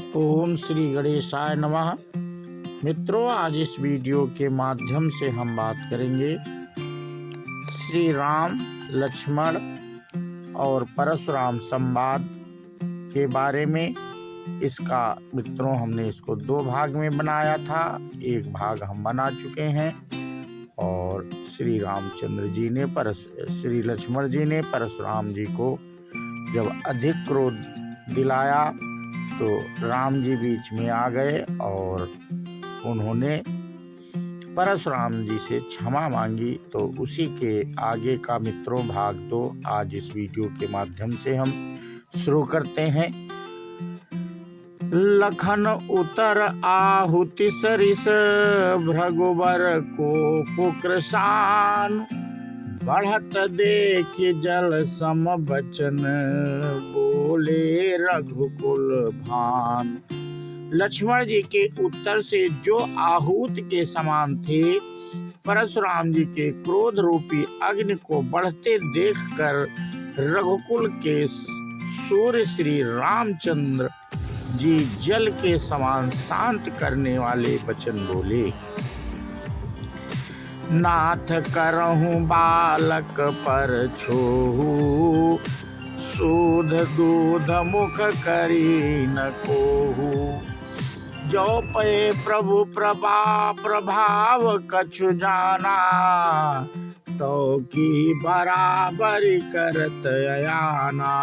ओम श्री गणेशाय नमः। मित्रों, आज इस वीडियो के माध्यम से हम बात करेंगे श्री राम, लक्ष्मण और परशुराम संवाद के बारे में। इसका मित्रों हमने इसको 2 भाग में बनाया था। एक भाग हम बना चुके हैं और श्री लक्ष्मण जी ने परशुराम जी को जब अधिक क्रोध दिलाया तो राम जी बीच में आ गए और उन्होंने परशुराम जी से क्षमा मांगी। तो उसी के आगे का मित्रों भाग 2 आज इस वीडियो के माध्यम से हम शुरू करते हैं। लखन उतर आहुति सरिस भृगुबर को पुक्रसान, बढ़त देख जल सम बचन बोले रघुकुल भान। लक्ष्मण जी के उत्तर से जो आहूत के समान थे, परशुराम जी के क्रोध रूपी अग्नि को बढ़ते देखकर रघुकुल के सूर्य श्री रामचंद्र जी जल के समान शांत करने वाले वचन बोले। नाथ करहूं बालक पर छोहू, सूध दूध मुख करी न कोहू। जो पे प्रभु प्रभाव कछु जाना, तो की बराबरी करत अयाना।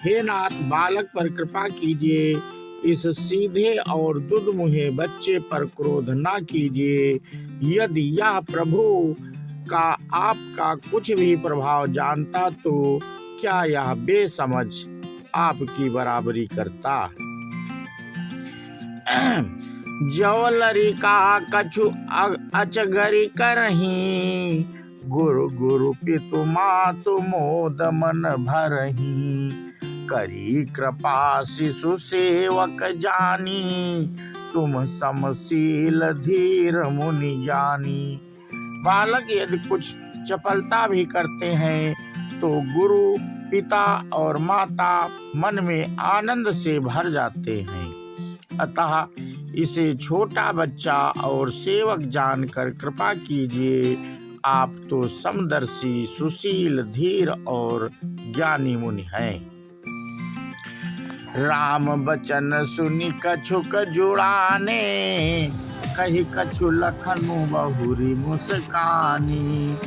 हे नाथ, बालक पर कृपा कीजिए, इस सीधे और दुधमुहे बच्चे पर क्रोध ना कीजिए। यदि यह प्रभु का आपका कुछ भी प्रभाव जानता तो क्या यह बेसमझ आपकी बराबरी करता। जवलरी का कछु अचगरी करही, गुरु गुरु पितु मातु मोद मन भरही। करी कृपा शिशु सेवक जानी, तुम समशील धीर मुनि ज्ञानी। बालक यदि कुछ चपलता भी करते हैं तो गुरु, पिता और माता मन में आनंद से भर जाते हैं। अतः इसे छोटा बच्चा और सेवक जानकर कृपा कीजिए। आप तो समदर्शी, सुशील, धीर और ज्ञानी मुनि हैं। राम बचन सुनि कछुक जुड़ाने, कही कछु लखनु बहुरी मुस्कानी।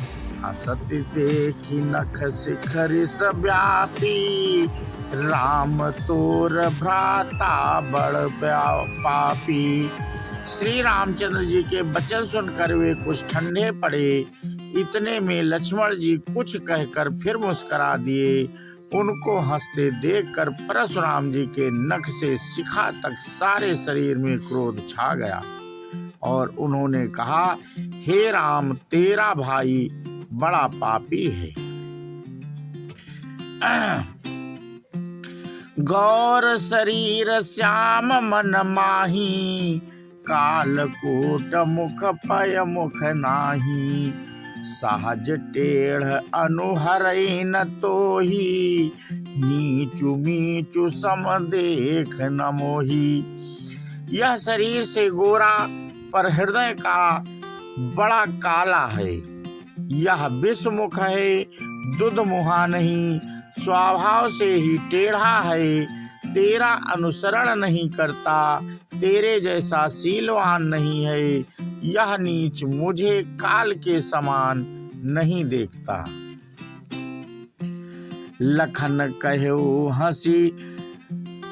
हसत देखी नख शिखरि व्यापी, राम तोर भ्राता बड़ पापी। श्री रामचंद्र जी के वचन सुनकर वे कुछ ठंडे पड़े। इतने में लक्ष्मण जी कुछ कहकर फिर मुस्करा दिए। उनको हंसते देखकर परशुराम जी के नख से शिखा तक सारे शरीर में क्रोध छा गया और उन्होंने कहा, हे राम, तेरा भाई बड़ा पापी है। गौर शरीर श्याम मन माही, कालकूट मुख पय मुख नाही। सहज टेढ़ अनुहरई न तोही, नीचु मीचु सम देख न मोही। यह शरीर से गोरा पर हृदय का बड़ा काला है। यह विषमुख है, दुधमुहा नहीं, स्वभाव से ही टेढ़ा है। तेरा अनुसरण नहीं करता, तेरे जैसा शीलवान नहीं है। यह नीच मुझे काल के समान नहीं देखता। लखन कहो हंसी,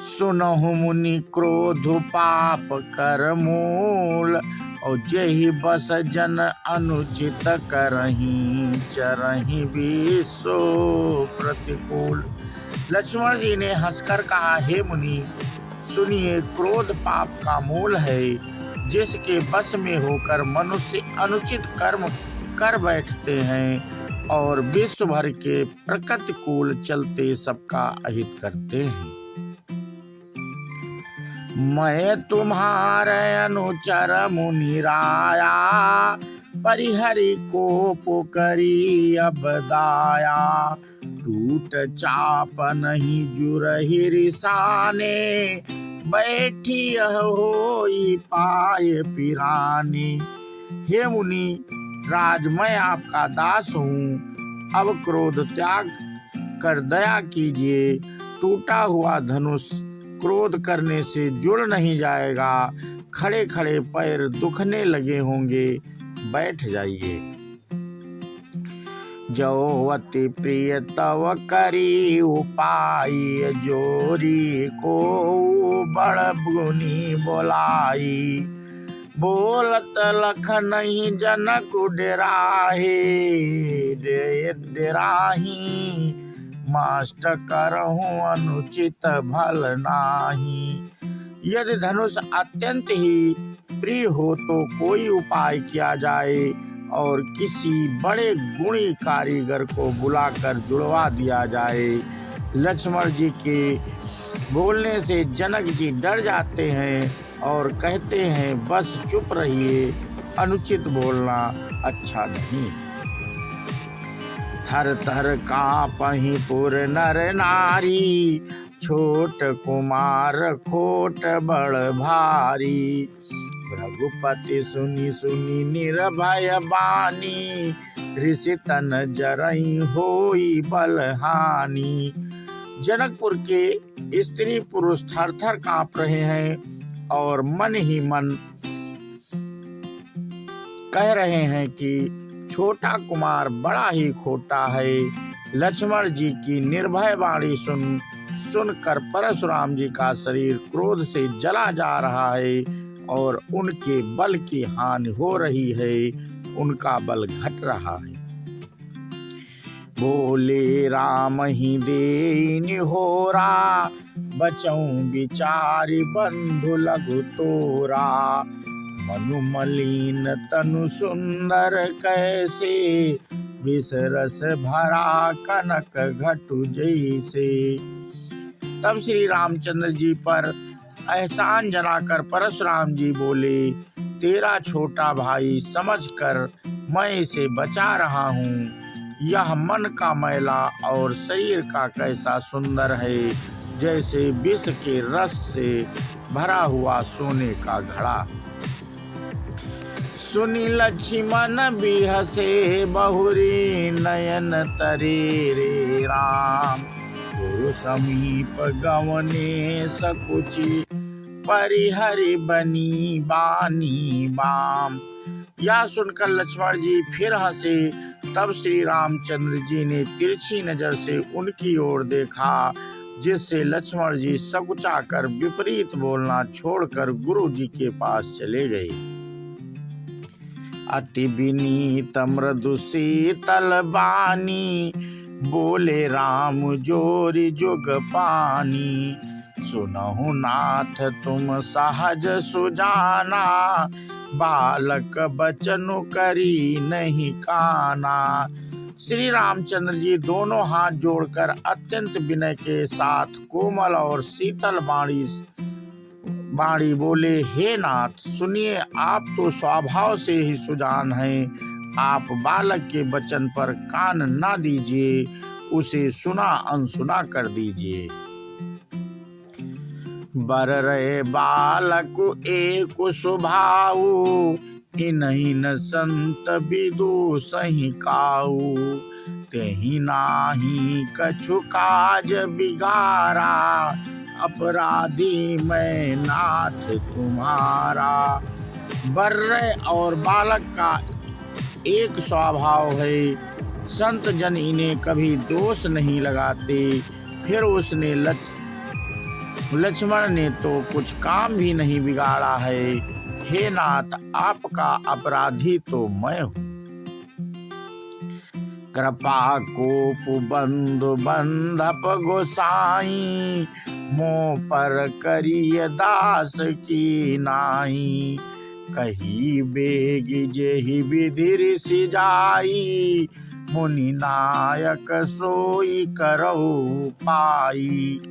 सुनहु मुनि क्रोध पाप कर मूल। और जही बस जन अनुचित करही, चरही विश्व प्रतिकूल। लक्ष्मण जी ने हंसकर कहा, हे मुनि, सुनिए, क्रोध पाप का मूल है। जिसके बस में होकर मनुष्य अनुचित कर्म कर बैठते हैं और विश्व भर के प्रतिकूल चलते सबका अहित करते हैं। मैं तुम्हारे अनुचर मुनि राया, परिहरि को पुकरी अब दाया। टूट चाप नहीं जुरहि रिसाने, बैठी यह होई पाए पिराने। हे मुनि राज, मैं आपका दास हूँ, अब क्रोध त्याग कर दया कीजिए। टूटा हुआ धनुष क्रोध करने से जुड़ नहीं जाएगा। खड़े खड़े पैर दुखने लगे होंगे, बैठ जाइए। जो अति प्रिय तव करी उपाय, जोरी को बड़ गुनी बोलाई। बोलत लखनहि जनक डेराहे, डेराही मास्ट करहूँ अनुचित भल नाही। यदि धनुष अत्यंत ही प्रिय हो तो कोई उपाय किया जाए और किसी बड़े गुणी कारीगर को बुलाकर जुड़वा दिया जाए। लक्ष्मण जी के बोलने से जनक जी डर जाते हैं और कहते हैं बस चुप रहिए, अनुचित बोलना अच्छा नहीं। थर थर काँपहि पुर नर नारी, छोट कुमार खोट बड़ भारी। रघुपति सुनि सुनि निर्भय बानी, ऋषि तन जरई होई बलहानि। जनकपुर के स्त्री पुरुष थर थर काँप रहे हैं और मन ही मन कह रहे हैं कि छोटा कुमार बड़ा ही खोटा है। लक्ष्मण जी की निर्भय वाणी सुनकर परशुराम जी का शरीर क्रोध से जला जा रहा है और उनके बल की हानि हो रही है, उनका बल घट रहा है। बोले राम ही देनि होरा, बचऊं बिचारी बंधु लघु तोरा। मनु मलिन तनु सुंदर कैसे, विषरस भरा कनक घटु जैसे। तब श्री रामचंद्र जी पर एहसान जनाकर परशुराम जी बोले, तेरा छोटा भाई समझकर मैं इसे बचा रहा हूँ। यह मन का मैला और शरीर का कैसा सुंदर है, जैसे विष के रस से भरा हुआ सोने का घड़ा। सुनी लक्ष्मण बिहसे बहुरी, नयन तरे रे राम। गुरु समीप गवने सकुचि, परिहरि बनी बानी बाम। यह सुनकर लक्ष्मण जी फिर हंसे। तब श्री रामचंद्र जी ने तिरछी नजर से उनकी ओर देखा, जिससे लक्ष्मण जी सकुचा कर विपरीत बोलना छोड़कर गुरु जी के पास चले गए। अति विनीत मृदु शीतल बानी, बोले राम जोरी जुग पानी। सुनहु नाथ तुम सहज सुजाना, बालक बचनु करी नहीं काना। श्री रामचंद्र जी दोनों हाथ जोड़कर अत्यंत विनय के साथ कोमल और शीतल बाणी बोले, हे नाथ सुनिए, आप तो स्वभाव से ही सुजान हैं। आप बालक के वचन पर कान ना दीजिए, उसे सुना अनसुना कर दीजिए। बर रहे बालक एक स्वभाव, इन्हीं न संत विदु सही काऊ। तेहि नाही कछु काज बिगारा, अपराधी मैं नाथ तुम्हारा। बर्रे और बालक का एक स्वभाव है, संत जन इन्हें कभी दोष नहीं लगाते। फिर उसने लक्ष्मण ने तो कुछ काम भी नहीं बिगाड़ा है। हे नाथ, आपका अपराधी तो मैं हूँ। कृपा कोप बंधु बंधप गोसाई, मोह पर करिय दास की नाई। कही बेग जेहि विधि ऋषि जाई, मुनि नायक सोई करऊ पाई।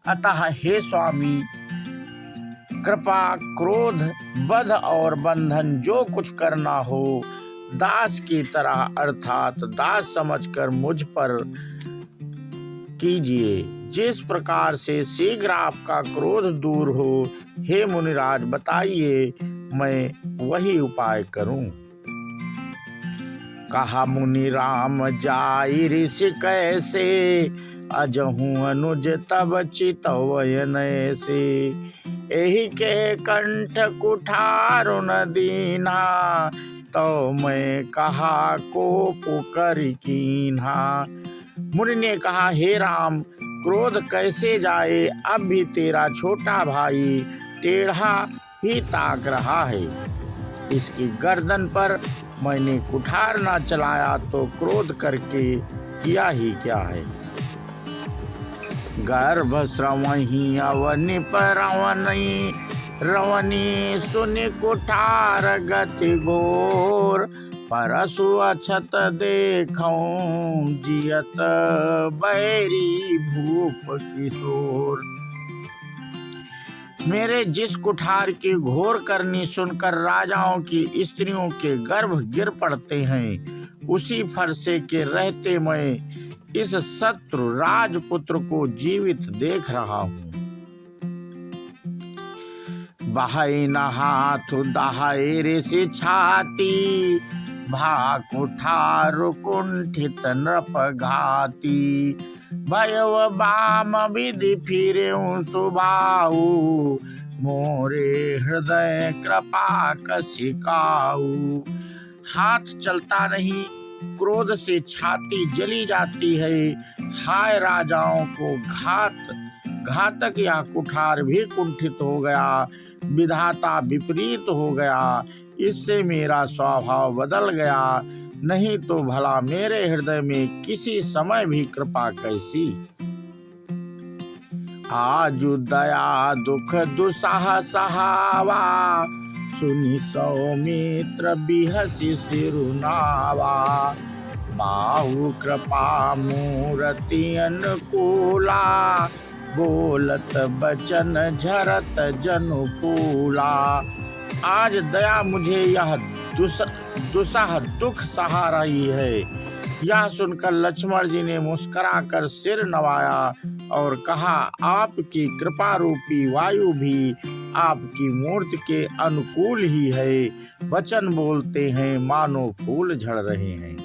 अतः हे स्वामी, कृपा क्रोध वध और बंधन जो कुछ करना हो, दास की तरह अर्थात दास समझकर मुझ पर कीजिए, जिस प्रकार से शीघ्र आपका क्रोध दूर हो। हे मुनिराज, बताइए, मैं वही उपाय करूं। कहा मुनि राम जाई ऋषि कैसे, अजहू अनुज तब चितवयन से। एही के कंठ कुठारु न दीन्हा, तो मैं कहा को पुकर कीन्हा। मुनि ने कहा, हे राम, क्रोध कैसे जाए, अब भी तेरा छोटा भाई टेढ़ा ही ताक रहा है। इसकी गर्दन पर मैंने कुठार ना चलाया तो क्रोध करके किया ही क्या है। गर्भ श्रवही अवनि पर रवनी, रवनी सुनि कुठार गति घोर। परसु अछत देखऊं, जियत बैरी भूप किशोर। मेरे जिस कुठार की घोर करनी सुनकर राजाओं की स्त्रियों के गर्भ गिर पड़ते हैं, उसी फरसे के रहते मैं इस शत्रु राजपुत्र को जीवित देख रहा हूँ। बहाई न हाथ दहाई ऋषि छाती, भा कुठार कुंठित नृप घाती। भयव बाम विधि फिरे सुभाऊ, मोरे हृदय कृपा कसिकाऊ। हाथ चलता नहीं, क्रोध से छाती जली जाती है। हाय राजाओं को घातक या कुठार भी कुंठित हो गया, विधाता विपरीत हो गया। इससे मेरा स्वभाव बदल गया, नहीं तो भला मेरे हृदय में किसी समय भी कृपा कैसी। आजु दया दुख दुसाह सहावा, सुनि सौमित्र बिहसि सिरुनावा। बाहु कृपा मूर्ति अनुकूला, बोलत बचन झरत जनु फूला। आज दया मुझे यह दुसाह दुख सहा रही है। यह सुनकर लक्ष्मण जी ने मुस्कुरा कर सिर नवाया और कहा, आपकी कृपा रूपी वायु भी आपकी मूर्ति के अनुकूल ही है। वचन बोलते हैं मानो फूल झड़ रहे हैं।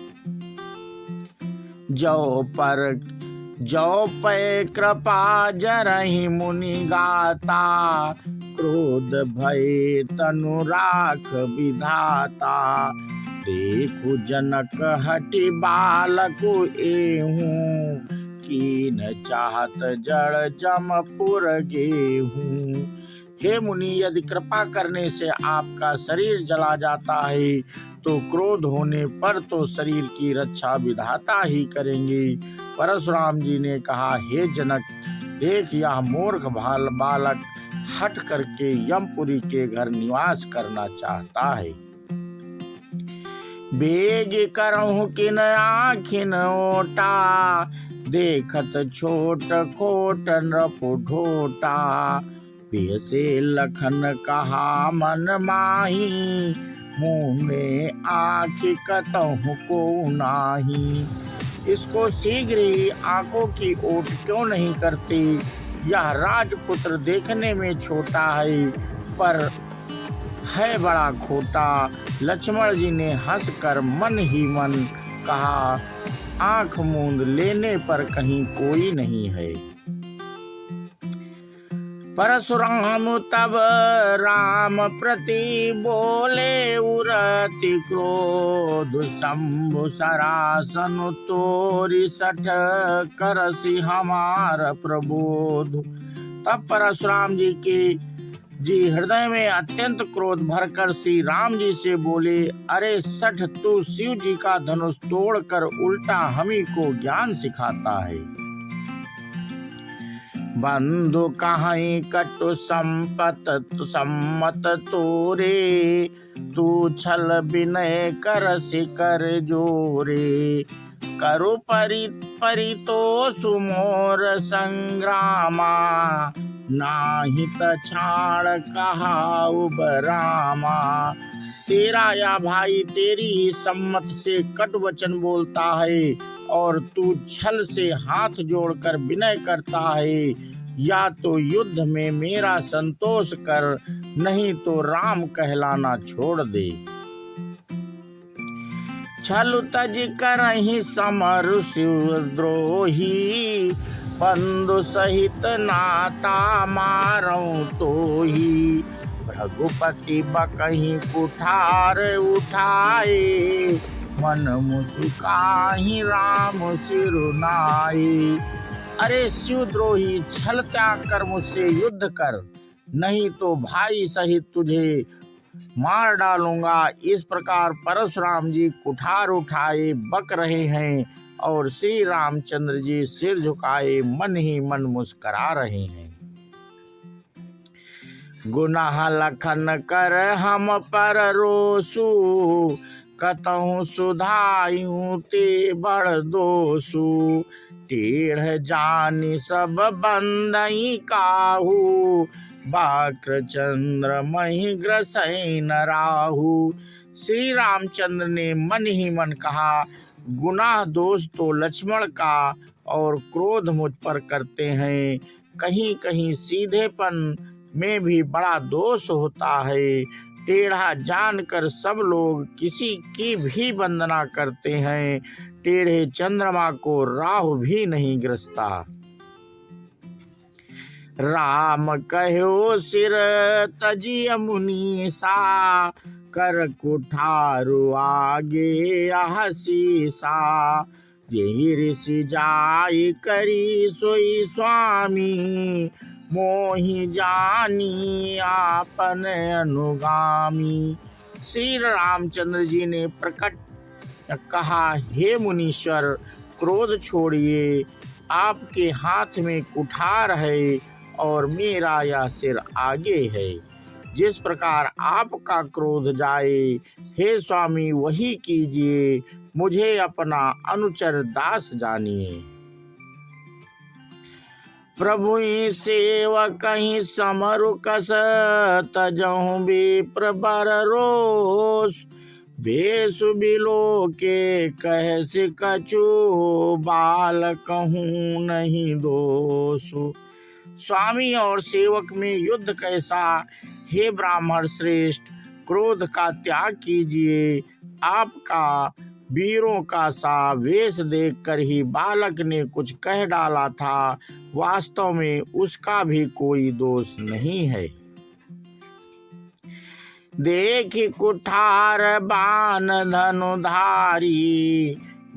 जो पे कृपा जरहि मुनि गाता, क्रोध भय तनु राख विधाता। देखु जनक हटि बालकु एहूं, कीन चाहत जड़ जमपुर गेहूं। हे मुनि, यदि कृपा करने से आपका शरीर जला जाता है तो क्रोध होने पर तो शरीर की रक्षा विधाता ही करेंगे। परशुराम जी ने कहा, हे जनक, देख यह मूर्ख बालक हट करके यमपुरी के घर निवास करना चाहता है। बेग करहु किन आखिन ओटा, देखत छोट खोट नृप ढोटा। पेसे लखन कहा मन माही, मुँह में आँख कतहु को नाही। इसको शीघ्र ही आंखों की ओट क्यों नहीं करते। यह राजपुत्र देखने में छोटा है पर है बड़ा खोटा। लक्ष्मण जी ने हंसकर मन ही मन कहा, आंख मूंद लेने पर कहीं कोई नहीं है। परशुराम तब राम प्रति बोले, उरति क्रोध शंभु सरासन तोरि सठ करसि हमार प्रबोध। तब परशुराम जी हृदय में अत्यंत क्रोध भरकर श्री राम जी से बोले, अरे सठ, तू शिव जी का धनुष तोड़कर उल्टा हमी को ज्ञान सिखाता है। बंधु कहीं कटु संपत सम्मत तोरे, तू छल विनय कर शिकर जोरे। करु परितो सुमोर संग्रामा, नाही तछाड़ कहाऊ बरामा। तेरा या भाई तेरी ही सम्मत से कटु वचन बोलता है और तू छल से हाथ जोड़कर विनय करता है। या तो युद्ध में मेरा संतोष कर, नहीं तो राम कहलाना छोड़ दे। छल तज करहि समर शिवद्रोही, बंधु सहित नाता मारऊं तोही। भृगुपति बकहि कुठार उठाए, मन मुस्काहि राम सिरुनाए। अरे शिवद्रोही, छल त्याग कर मुझसे युद्ध कर, नहीं तो भाई सहित तुझे मार डालूंगा। इस प्रकार परशुराम जी कुठार उठाए बक रहे हैं और श्री रामचंद्र जी सिर झुकाए मन ही मन मुस्करा रहे हैं। गुनाह लखन कर हम पर रोसु, कतहु सुधायूं ते बड़ दोसु। टेढ़ जानि सब बंदई काहू, बाक्र चंद्र मही ग्रसई न राहु। श्री रामचंद्र ने मन ही मन कहा, गुनाह दोष तो लक्ष्मण का और क्रोध मुझ पर करते हैं। कहीं कहीं सीधेपन में भी बड़ा दोष होता है। टेढ़ा जानकर सब लोग किसी की भी वंदना करते हैं। टेढ़े चंद्रमा को राहु भी नहीं ग्रसता। राम कहो सिर तजिय मुनीसा, कर कुठारु आगे आशीसा। जेहि ऋषि जाय करी सोई स्वामी, मोहि जानी आपन अनुगामी। श्री रामचंद्र जी ने प्रकट कहा, हे मुनीश्वर, क्रोध छोड़िए। आपके हाथ में कुठार है और मेरा यह सिर आगे है। जिस प्रकार आपका क्रोध जाए, हे स्वामी वही कीजिए। मुझे अपना अनुचर दास जानिए। प्रभु सेवक ही समरु कस, तजहु विप्र बर रोष। बेसु बिलो के कह से कछु, बाल कहूँ नहीं दोषु। स्वामी और सेवक में युद्ध कैसा। हे ब्राह्मण श्रेष्ठ, क्रोध का त्याग कीजिए। आपका वीरों का सा वेश देखकर ही बालक ने कुछ कह डाला था। वास्तव में उसका भी कोई दोष नहीं है। देखि कुठार बान धनुधारी,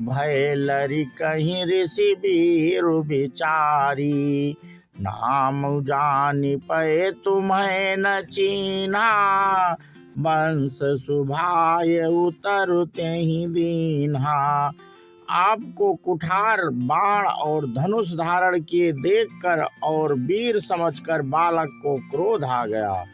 भय लरि कहीं ऋषि वीरु बिचारी। नाम जानि पै तुम्हें न चीन्हा, वंश सुभाय उतरु तेहि दीन्हा। आपको कुठार बाण और धनुष धारण किए देखकर और वीर समझकर बालक को क्रोध आ गया।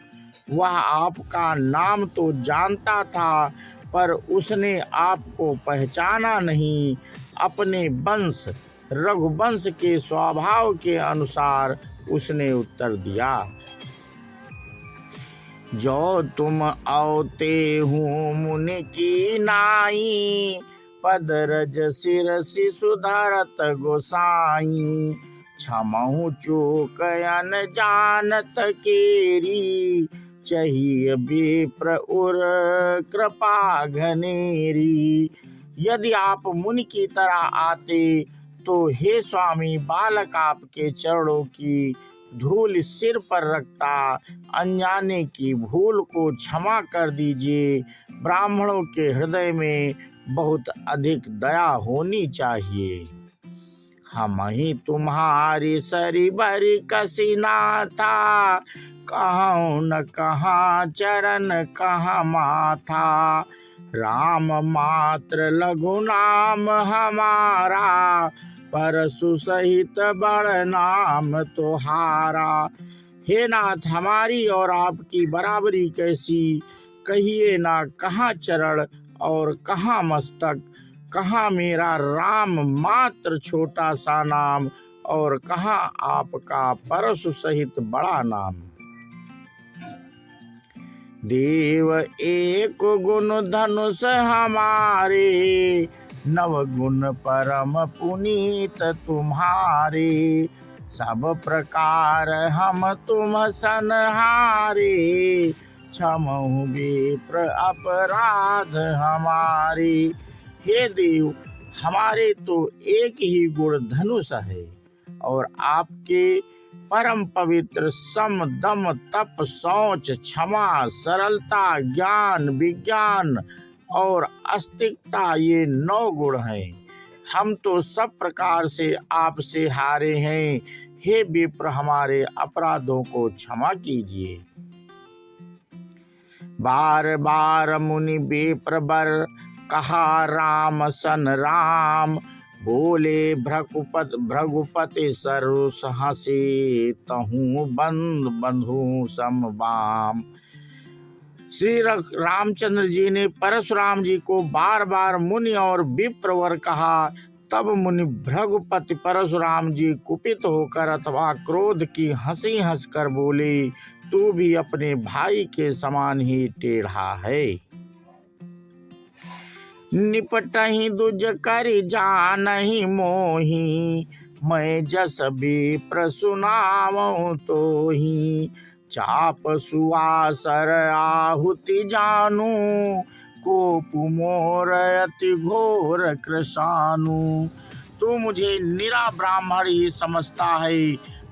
वह आपका नाम तो जानता था, पर उसने आपको पहचाना नहीं। अपने वंश रघुवंश के स्वभाव के अनुसार उसने उत्तर दिया, जो तुम औते हूँ मुनि की नाई, पदरज शिरसि सुधरत गोसाई। क्षमहु चूक अनजानत केरी, चाहिए विप्र उर कृपा घनेरी। यदि आप मुनि की तरह आते तो हे स्वामी, बालक आपके चरणों की धूल सिर पर रखता। अनजाने की भूल को क्षमा कर दीजिए। ब्राह्मणों के हृदय में बहुत अधिक दया होनी चाहिए। हम ही तुम्हारी सरी बरी कसीनाथा, कहूँ न कहाँ चरण कहाँ माथा। राम मात्र लघु नाम हमारा, परशु सहित बड़ नाम तुम्हारा। हे नाथ, हमारी और आपकी बराबरी कैसी, कहिए ना कहाँ चरण और कहाँ मस्तक। कहाँ मेरा राम मात्र छोटा सा नाम और कहाँ आपका परशु सहित बड़ा नाम। देव एक गुण धनुष हमारे, नव गुण परम पुनीत तुम्हारे। सब प्रकार हम तुम सनहारे, क्षमहु विप्र अपराध हमारे। हे देव, हमारे तो एक ही गुण धनुष है और आपके परम पवित्र सम दम तप शौच क्षमा सरलता ज्ञान विज्ञान और आस्तिकता ये 9 गुण हैं। हम तो सब प्रकार से आपसे हारे हैं। हे विप्र, हमारे अपराधों को क्षमा कीजिए। बार बार मुनि विप्र बर कहा राम सन राम। बोले भृगुपति सरुस हंसे, तहु बंधु समबाम। श्री रामचंद्र जी ने परशुराम जी को बार बार मुनि और विप्रवर कहा। तब मुनि भृगुपति परशुराम जी कुपित होकर अथवा क्रोध की हंसी हंसकर बोले, तू भी अपने भाई के समान ही टेढ़ा है। निपटहि दुज करि जानहि मोहि, मैं जस विप्र सुनावहु तोहि। चाप सुआसर आहुति जानू, कोपु मोर अति घोर कृशानु। तू मुझे निरा ब्राह्मण ही समझता है।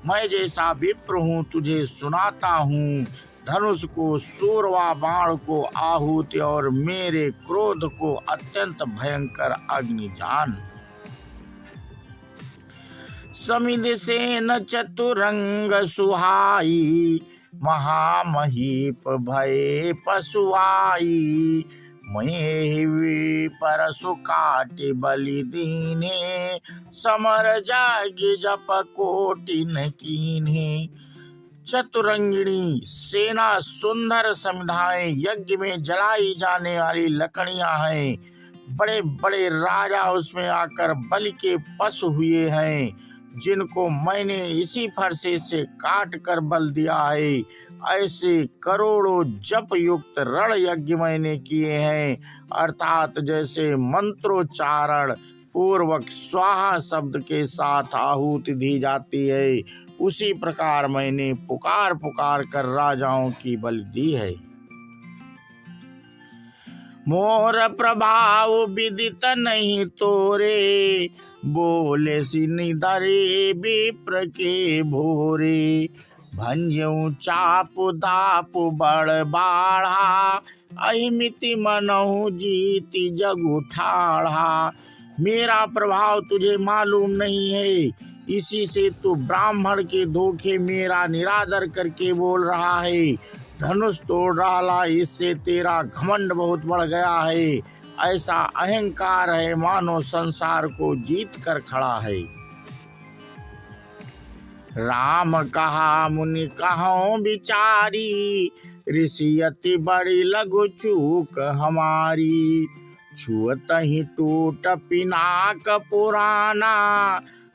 मैं जैसा विप्र हूँ तुझे सुनाता हूँ। धनुष को सूरवा बाण को आहुति और मेरे क्रोध को अत्यंत भयंकर अग्नि जान। समिध सेन चतुरंग सुहाई, महामहीप भय पशुआई। मैं परशु काटि बलि दीने, समर जागि जप कोटिन कीन्हे। चतुरंगिणी सेना सुंदर समिधाएं यज्ञ में जलाई जाने वाली लकड़ियां हैं। बड़े बड़े राजा उसमें आकर बलि के पशु हुए हैं, जिनको मैंने इसी फरसे से काट कर बल दिया है। ऐसे करोड़ों जप युक्त रण यज्ञ मैंने किए हैं, अर्थात जैसे मंत्रोच्चारण पूर्वक स्वाहा शब्द के साथ आहुति दी जाती है, उसी प्रकार मैंने पुकार पुकार कर राजाओं की बलि दी है। मोर प्रभाव विदित नहीं तोरे, बोले सिनि धरे विप्र के भोरे। भंजऊ चापु दापु बड़ बाढ़ा, अहिमिति मनहु जीति जगु ठाढ़ा। मेरा प्रभाव तुझे मालूम नहीं है, इसी से तू ब्राह्मण के धोखे मेरा निरादर करके बोल रहा है। धनुष तोड़ डाला, इससे तेरा घमंड बहुत बढ़ गया है। ऐसा अहंकार है मानो संसार को जीत कर खड़ा है। राम कहा मुनि कहो बिचारी, ऋषि अति बड़ी लघु चूक हमारी। छुअत ही टूट पिनाक पुराना,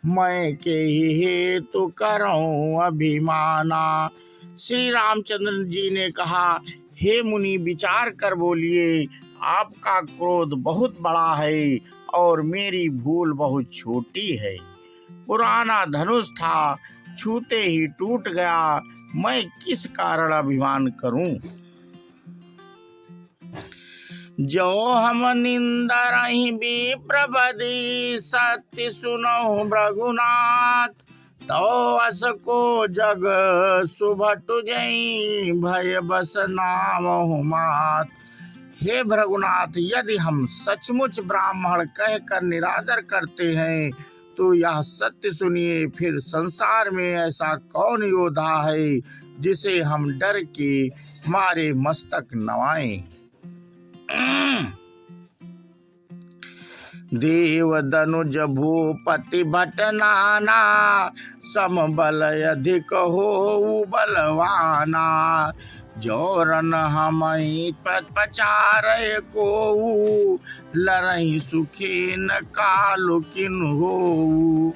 मैं के हेतु करऊं अभिमाना। श्री रामचंद्र जी ने कहा, हे मुनि विचार कर बोलिए, आपका क्रोध बहुत बड़ा है और मेरी भूल बहुत छोटी है। पुराना धनुष था, छूते ही टूट गया, मैं किस कारण अभिमान करूं। जो हम निंदरहि विप्र बदी, सत्य सुनहु भृगुनाथ। तो अस को जग सुभटु जई, भय बस नामहु मात। हे भृगुनाथ, यदि हम सचमुच ब्राह्मण कहकर निरादर करते हैं तो यह सत्य सुनिए, फिर संसार में ऐसा कौन योद्धा है जिसे हम डर के मारे मस्तक नवाएं। देव दनुज भूपति भट नाना, समबल अधिक हो बलवाना। जोरन हमहि पचारय को, लरहि सुखी न कालु किन हो।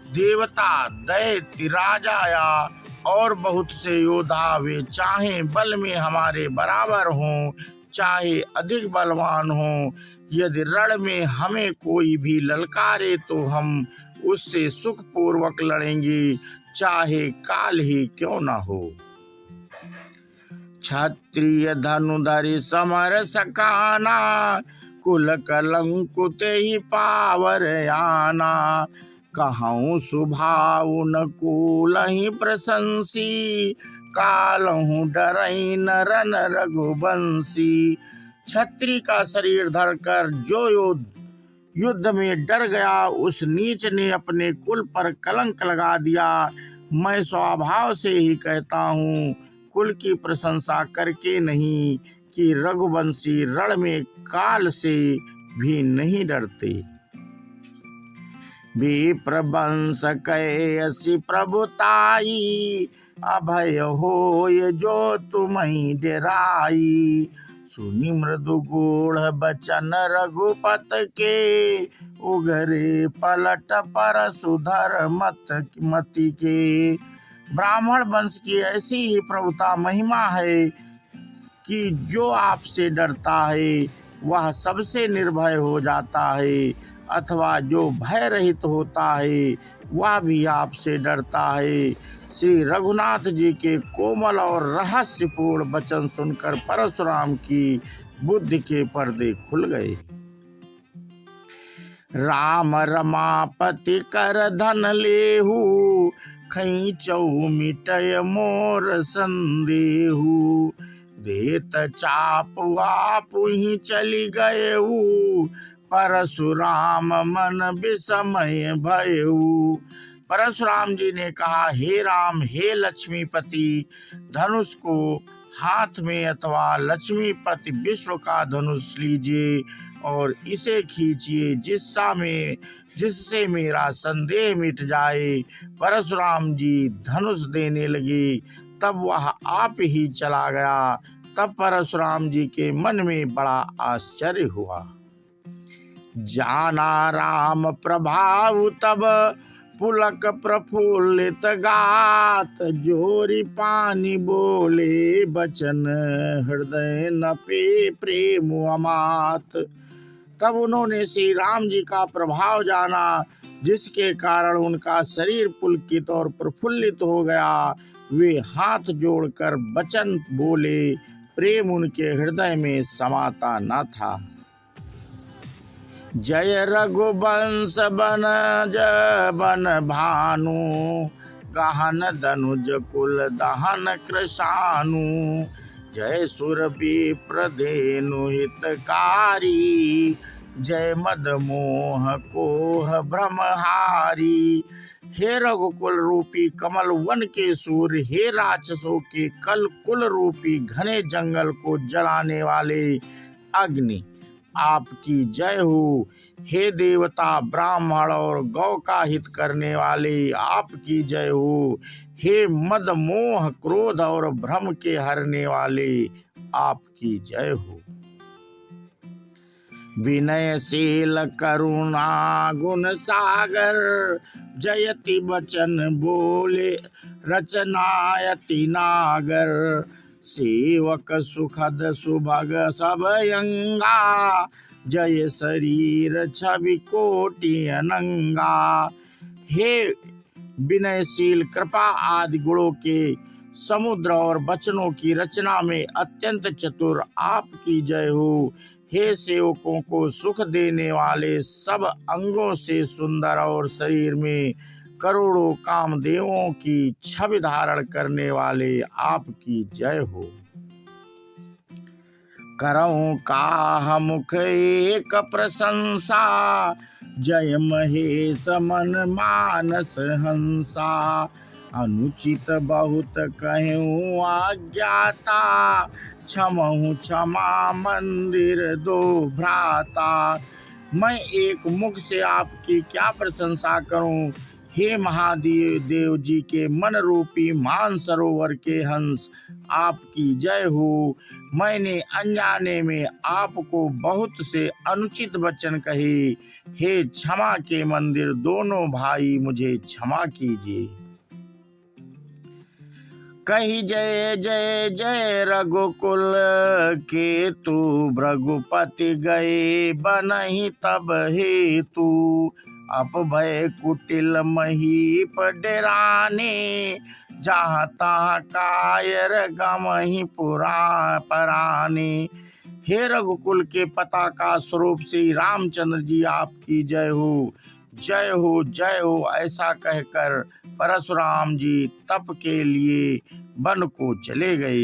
देवता, दैत्य, राजा या और बहुत से योद्धा, वे चाहे बल में हमारे बराबर हों चाहे अधिक बलवान हों, यदि रण में हमें कोई भी ललकारे तो हम उससे सुखपूर्वक लड़ेंगे, चाहे काल ही क्यों न हो। क्षत्रिय धनुधरि समर सकाना, कुल कलंकुत ही पावर आना। कहूँ सुभाव न कुल ही प्रशंसी, कालहु डरई नरन रघुवंशी। छत्री का शरीर धरकर जो युद्ध में डर गया, उस नीच ने अपने कुल पर कलंक लगा दिया। मैं स्वभाव से ही कहता हूँ, कुल की प्रशंसा करके नहीं, कि रघुवंशी रण में काल से भी नहीं डरते। विप्रवंश कैसी प्रभुताई, अभय होय जो तुम्हें डराई। सुनि मृदु गूढ़ बचन रघुपत के, उगरे पलट पर सुधर मति के। ब्राह्मण वंश की ऐसी ही प्रभुता महिमा है कि जो आपसे डरता है वह सबसे निर्भय हो जाता है, अथवा जो भय रहित होता है वह भी आपसे डरता है। श्री रघुनाथ जी के कोमल और रहस्यपूर्ण वचन सुनकर परशुराम की बुद्धि के पर्दे खुल गए। राम रमापति कर धन लेहु, खैचऊ मिटय मोर संदेहु। देत चाप आपु ही चली गएऊ, परशुराम मन विस्मय भयऊ। परशुराम जी ने कहा, हे राम, हे लक्ष्मीपति, धनुष को हाथ में अथवा लक्ष्मीपति विश्व का धनुष लीजिए और इसे खींचिए, जिससे मेरा संदेह मिट जाए। परशुराम जी धनुष देने लगे, तब वह आप ही चला गया। तब परशुराम जी के मन में बड़ा आश्चर्य हुआ। जाना राम प्रभाव तब पुलक प्रफुल्लित गात, जोरी पानी बोले बचन हृदय नपे प्रेम अमात। तब उन्होंने श्री राम जी का प्रभाव जाना, जिसके कारण उनका शरीर पुलकित और प्रफुल्लित हो गया। वे हाथ जोड़कर वचन बोले, प्रेम उनके हृदय में समाता न था। जय रघुवंश बन भानु, गहन धनुज कुल दहन कृशानु। जय सुर विप्र धेनु हितकारी, जय मद मोह कोह ब्रह्महारी। हे रघुकुल रूपी कमल वन के सूर्य, हे राक्षसों के कुल रूपी घने जंगल को जलाने वाले अग्नि, आपकी जय हो। हे देवता, ब्राह्मण और गौ का हित करने वाले, आपकी जय हो। हे मद मोह क्रोध और भ्रम के हरने वाले, आपकी जय हो। विनयशील करुणा गुण सागर, जयति वचन बोले रचनायति नागर। सेवक सुखद सुभग सबयंगा, जय शरीर छवि कोटि अनंगा। हे विनयशील, कृपा आदि गुणों के समुद्र और वचनों की रचना में अत्यंत चतुर, आपकी जय हो। हे सेवकों को सुख देने वाले, सब अंगों से सुंदर और शरीर में करोड़ों कामदेवों की छवि धारण करने वाले, आपकी जय हो। करऊं काह मुख एक प्रशंसा, जय महेश मन मानस हंसा। अनुचित बहुत कहूँ आज्ञाता, क्षमहु क्षमा मंदिर दो भ्राता। मैं एक मुख से आपकी क्या प्रशंसा करूं। हे महादेव देव जी के मन रूपी मानसरोवर के हंस, आपकी जय हो। मैंने अनजाने में आपको बहुत से अनुचित वचन कहे। हे क्षमा के मंदिर दोनों भाई, मुझे क्षमा कीजिए। कही जय जय जय रघुकुल के तू, भृगुपति गए बनहि तब हेतु। अपभय कुटिल महीप डेराने, जहाँ तहाँ कायर गमहि पराने। हे रघुकुल के पताका स्वरूप श्री रामचंद्र जी, आपकी जय हो, जय हो, जय हो। ऐसा कहकर परशुराम जी तप के लिए वन को चले गए।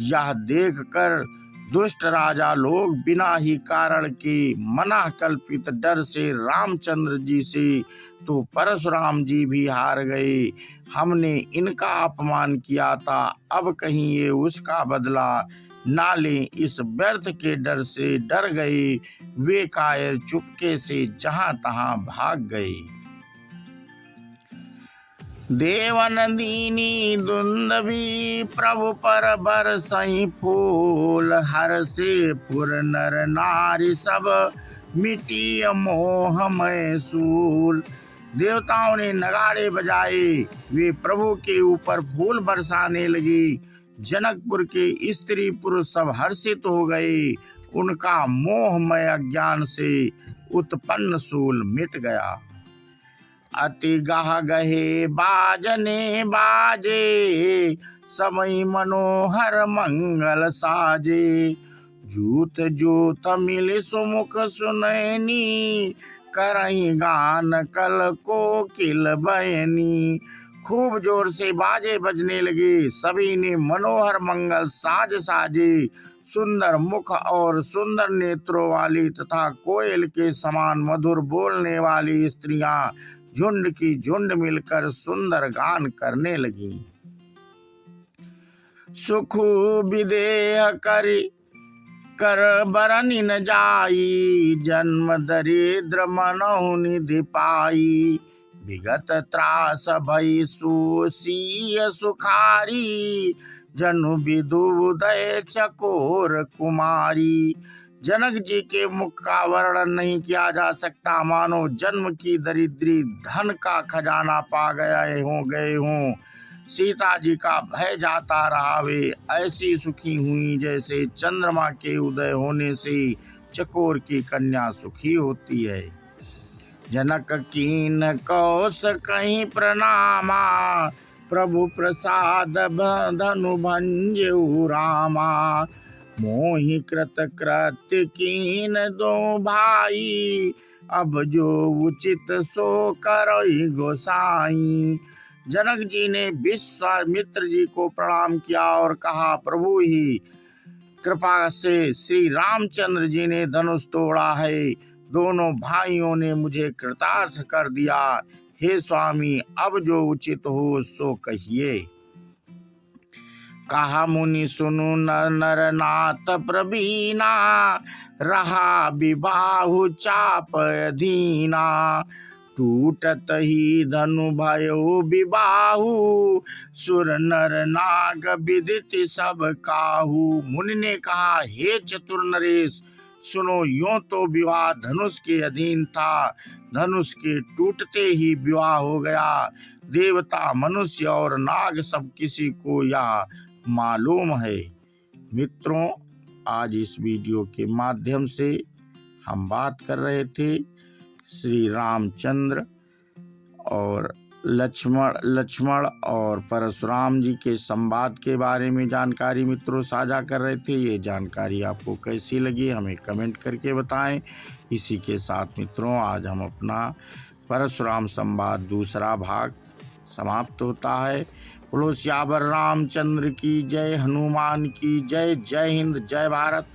यह देखकर दुष्ट राजा लोग बिना ही कारण के मना कल्पित डर से रामचंद्र जी से तो परशुराम जी भी हार गए। हमने इनका अपमान किया था, अब कहीं ये उसका बदला ना लें, इस व्यर्थ के डर से डर गए। वे कायर चुपके से जहां तहां भाग गए। देवनंदिनी दुंदभी प्रभु पर बरसई फूल, हर से पुर नर नारी सब मिटी मोहमय सूल। देवताओं ने नगाड़े बजाए, वे प्रभु के ऊपर फूल बरसाने लगे। जनकपुर के स्त्री पुरुष सब हर्षित हो गए, उनका मोहमय अज्ञान से उत्पन्न सूल मिट गया। अति गाह गहे बाजने बाजे, समय मनोहर मंगल साजे। जूत जूत मिल सुमुख सुनैनी, करही गान कल कोकिल बयनी। खूब जोर से बाजे बजने लगे, सभी ने मनोहर मंगल साज साजे। सुंदर मुख और सुंदर नेत्रों वाली तथा कोयल के समान मधुर बोलने वाली स्त्रियां झुंड की झुंड मिलकर सुंदर गान करने लगी। सुख विदेह कर बरनि न जाई, जन्म दरिद्र मनहु निधि पाई। विगत त्रास भई सुसीय सुखारी, जनु विदुदय चकोर कुमारी। जनक जी के मुख का वर्णन नहीं किया जा सकता, मानो जन्म की दरिद्री धन का खजाना पा गए हों। सीता जी का भय जाता रहा, वे ऐसी सुखी हुई जैसे चंद्रमा के उदय होने से चकोर की कन्या सुखी होती है। जनक कीन कौश कहीं प्रणामा, प्रभु प्रसाद धनु भंजऊ रामा। मोहि कृत कृत्य कीन दो भाई, अब जो उचित सो करई गोसाई। जनक जी ने विश्वामित्र जी को प्रणाम किया और कहा, प्रभु ही कृपा से श्री रामचंद्र जी ने धनुष तोड़ा है, दोनों भाइयों ने मुझे कृतार्थ कर दिया। हे स्वामी, अब जो उचित हो सो कहिए। कहा मुनि सुनु नर नाथ प्रवीणा, रहा विबाहु चाप अधीना। टूटत ही धनु भयो विबाहु, सुर नर नाग विदित सब काहू। मुनि ने कहा, हे चतुर नरेश, सुनो, यों तो विवाह धनुष के अधीन था, धनुष के टूटते ही विवाह हो गया। देवता, मनुष्य और नाग सब किसी को यह मालूम है। मित्रों, आज इस वीडियो के माध्यम से हम बात कर रहे थे श्री रामचंद्र और लक्ष्मण और परशुराम जी के संवाद के बारे में जानकारी मित्रों साझा कर रहे थे। ये जानकारी आपको कैसी लगी हमें कमेंट करके बताएं। इसी के साथ मित्रों, आज हम अपना परशुराम संवाद दूसरा भाग समाप्त होता है। बोलो सियावर रामचंद्र की जय, हनुमान की जय। जय हिंद, जय भारत।